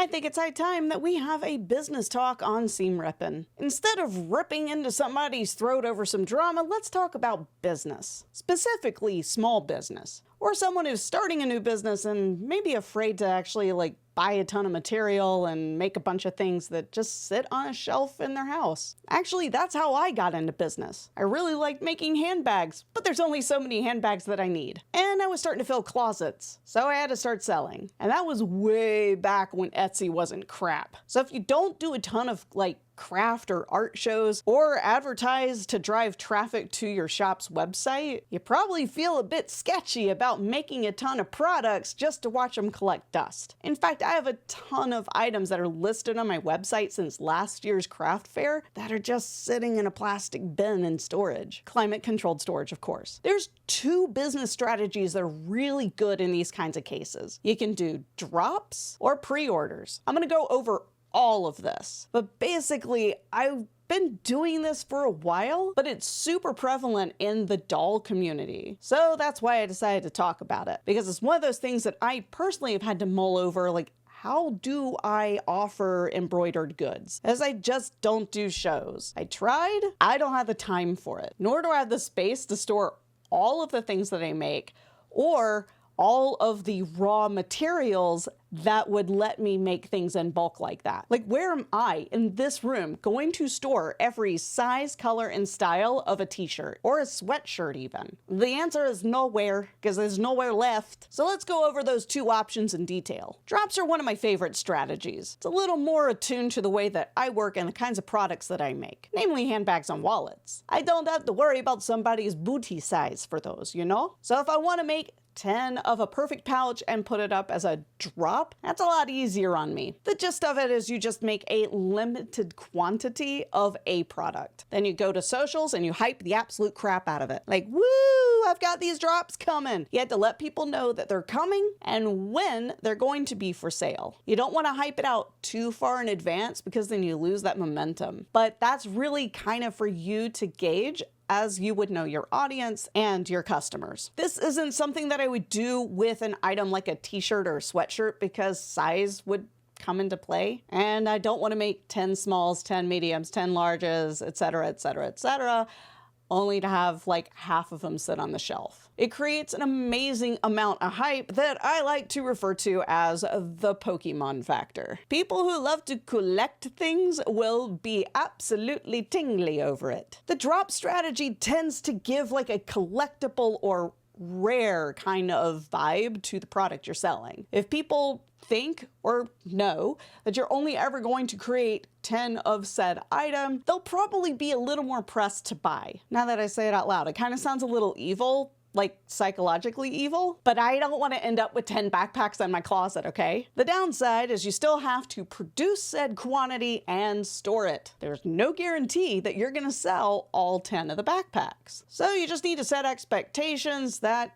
I think it's high time that we have a business talk on Seamrippin. Instead of ripping into somebody's throat over some drama, let's talk about business. Specifically, small business. Or someone who's starting a new business and maybe afraid to actually buy a ton of material and make a bunch of things that just sit on a shelf in their house. Actually, that's how I got into business. I really liked making handbags, but there's only so many handbags that I need. And I was starting to fill closets, so I had to start selling. And that was way back when Etsy wasn't crap. So if you don't do a ton of craft or art shows or advertise to drive traffic to your shop's website, you probably feel a bit sketchy about making a ton of products just to watch them collect dust. In fact, I have a ton of items that are listed on my website since last year's craft fair that are just sitting in a plastic bin in storage. Climate controlled storage, of course. There's two business strategies that are really good in these kinds of cases. You can do drops or pre-orders. I'm gonna go over all of this. But basically, I've been doing this for a while, but it's super prevalent in the doll community. So that's why I decided to talk about it, because it's one of those things that I personally have had to mull over, how do I offer embroidered goods? As I just don't do shows. I tried, I don't have the time for it, nor do I have the space to store all of the things that I make, or all of the raw materials that would let me make things in bulk like that. Where am I in this room going to store every size, color, and style of a t-shirt or a sweatshirt even? The answer is nowhere, because there's nowhere left. So let's go over those two options in detail. Drops are one of my favorite strategies. It's a little more attuned to the way that I work and the kinds of products that I make, namely handbags and wallets. I don't have to worry about somebody's booty size for those, you know? So if I want to make 10 of a perfect pouch and put it up as a drop, that's a lot easier on me. The gist of it is you just make a limited quantity of a product. Then you go to socials and you hype the absolute crap out of it. Woo, I've got these drops coming. You have to let people know that they're coming and when they're going to be for sale. You don't want to hype it out too far in advance because then you lose that momentum. But that's really kind of for you to gauge as you would know your audience and your customers. This isn't something that I would do with an item like a t-shirt or a sweatshirt because size would come into play. And I don't want to make 10 smalls, 10 mediums, 10 larges, etc., etc., etc., only to have half of them sit on the shelf. It creates an amazing amount of hype that I like to refer to as the Pokemon factor. People who love to collect things will be absolutely tingly over it. The drop strategy tends to give a collectible or rare kind of vibe to the product you're selling. If people think or know that you're only ever going to create 10 of said item, they'll probably be a little more pressed to buy. Now that I say it out loud, it kind of sounds a little evil, psychologically evil, but I don't want to end up with 10 backpacks in my closet, okay? The downside is you still have to produce said quantity and store it. There's no guarantee that you're going to sell all 10 of the backpacks. So you just need to set expectations that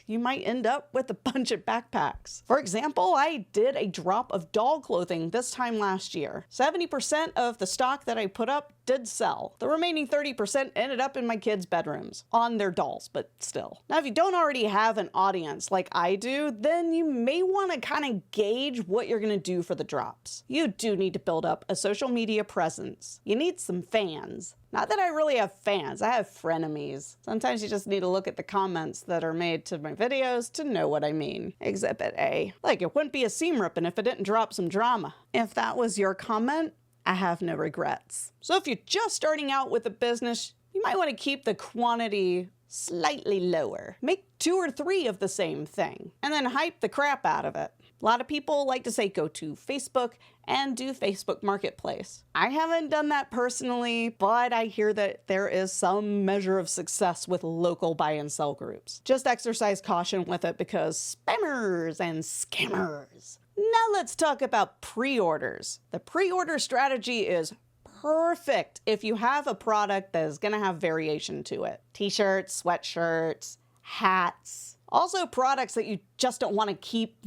you might end up with a bunch of backpacks. For example, I did a drop of doll clothing this time last year. 70% of the stock that I put up did sell. The remaining 30% ended up in my kids' bedrooms on their dolls, but still. Now, if you don't already have an audience like I do, then you may want to kind of gauge what you're going to do for the drops. You do need to build up a social media presence. You need some fans. Not that I really have fans, I have frenemies. Sometimes you just need to look at the comments that are made to my videos to know what I mean. Exhibit A. It wouldn't be a Seamrippin if it didn't drop some drama. If that was your comment, I have no regrets. So if you're just starting out with a business, you might want to keep the quantity slightly lower. Make 2 or 3 of the same thing, and then hype the crap out of it. A lot of people like to say go to Facebook and do Facebook Marketplace. I haven't done that personally, but I hear that there is some measure of success with local buy and sell groups. Just exercise caution with it because spammers and scammers. Now let's talk about pre-orders. The pre-order strategy is perfect if you have a product that is going to have variation to it. T-shirts, sweatshirts, hats. Also products that you just don't want to keep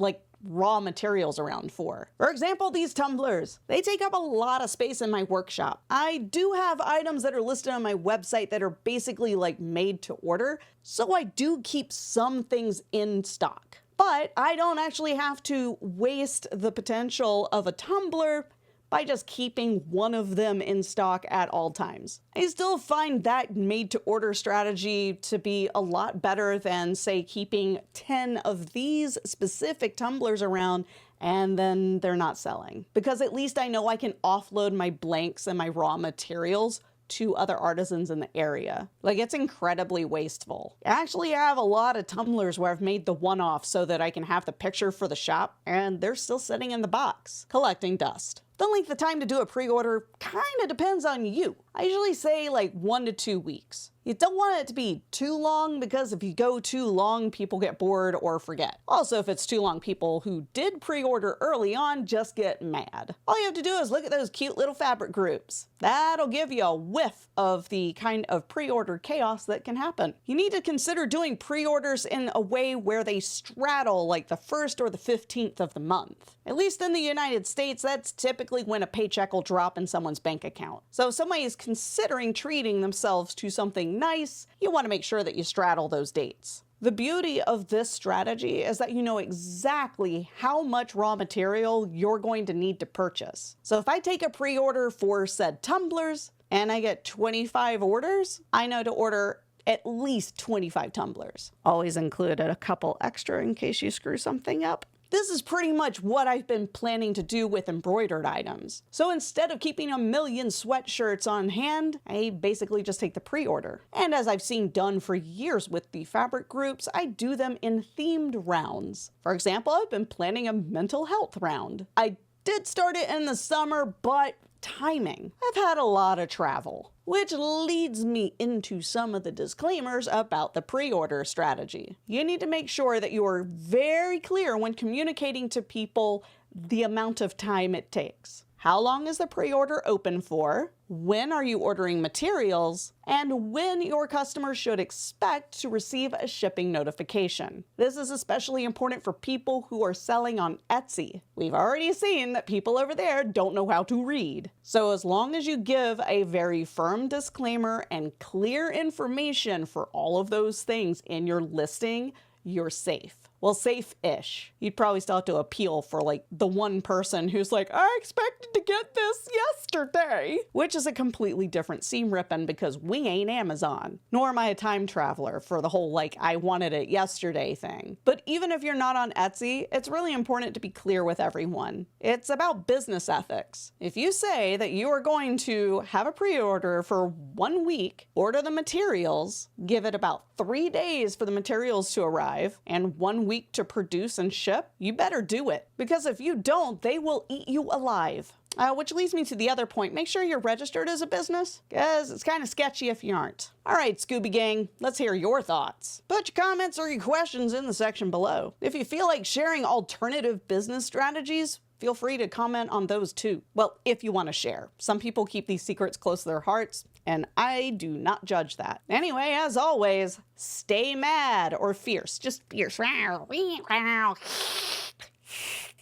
raw materials around for. For example, these tumblers. They take up a lot of space in my workshop. I do have items that are listed on my website that are basically made to order, so I do keep some things in stock. But I don't actually have to waste the potential of a tumbler by just keeping one of them in stock at all times. I still find that made-to-order strategy to be a lot better than, say, keeping 10 of these specific tumblers around and then they're not selling. Because at least I know I can offload my blanks and my raw materials to other artisans in the area. Like, it's incredibly wasteful. I actually have a lot of tumblers where I've made the one-off so that I can have the picture for the shop, and they're still sitting in the box, collecting dust. The length of time to do a pre-order kind of depends on you. I usually say like 1 to 2 weeks. You don't want it to be too long because if you go too long, people get bored or forget. Also, if it's too long, people who did pre-order early on just get mad. All you have to do is look at those cute little fabric groups. That'll give you a whiff of the kind of pre-order chaos that can happen. You need to consider doing pre-orders in a way where they straddle like the 1st or the 15th of the month. At least in the United States, that's typically when a paycheck will drop in someone's bank account. So if somebody is considering treating themselves to something nice, you want to make sure that you straddle those dates. The beauty of this strategy is that you know exactly how much raw material you're going to need to purchase. So if I take a pre-order for said tumblers and I get 25 orders, I know to order at least 25 tumblers. Always include a couple extra in case you screw something up. This is pretty much what I've been planning to do with embroidered items. So instead of keeping a million sweatshirts on hand, I basically just take the pre-order. And as I've seen done for years with the fabric groups, I do them in themed rounds. For example, I've been planning a mental health round. I did start it in the summer, but timing. I've had a lot of travel, which leads me into some of the disclaimers about the pre-order strategy. You need to make sure that you are very clear when communicating to people the amount of time it takes. How long is the pre-order open for? When are you ordering materials? And when your customers should expect to receive a shipping notification. This is especially important for people who are selling on Etsy. We've already seen that people over there don't know how to read. So as long as you give a very firm disclaimer and clear information for all of those things in your listing, you're safe. Well, safe-ish. You'd probably still have to appeal for like the one person who's like, I expected to get this yesterday, which is a completely different Seamrippin because we ain't Amazon. Nor am I a time traveler for the whole like, I wanted it yesterday thing. But even if you're not on Etsy, it's really important to be clear with everyone. It's about business ethics. If you say that you are going to have a pre-order for 1 week, order the materials, give it about 3 days for the materials to arrive, and 1 week to produce and ship, you better do it. Because if you don't, they will eat you alive. Which leads me to the other point. Make sure you're registered as a business, because it's kind of sketchy if you aren't. All right, Scooby Gang, let's hear your thoughts. Put your comments or your questions in the section below. If you feel like sharing alternative business strategies, feel free to comment on those too. Well, if you want to share. Some people keep these secrets close to their hearts, and I do not judge that. Anyway, as always, stay mad or fierce. Just fierce.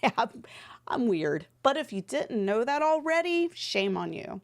Yeah, I'm weird. But if you didn't know that already, shame on you.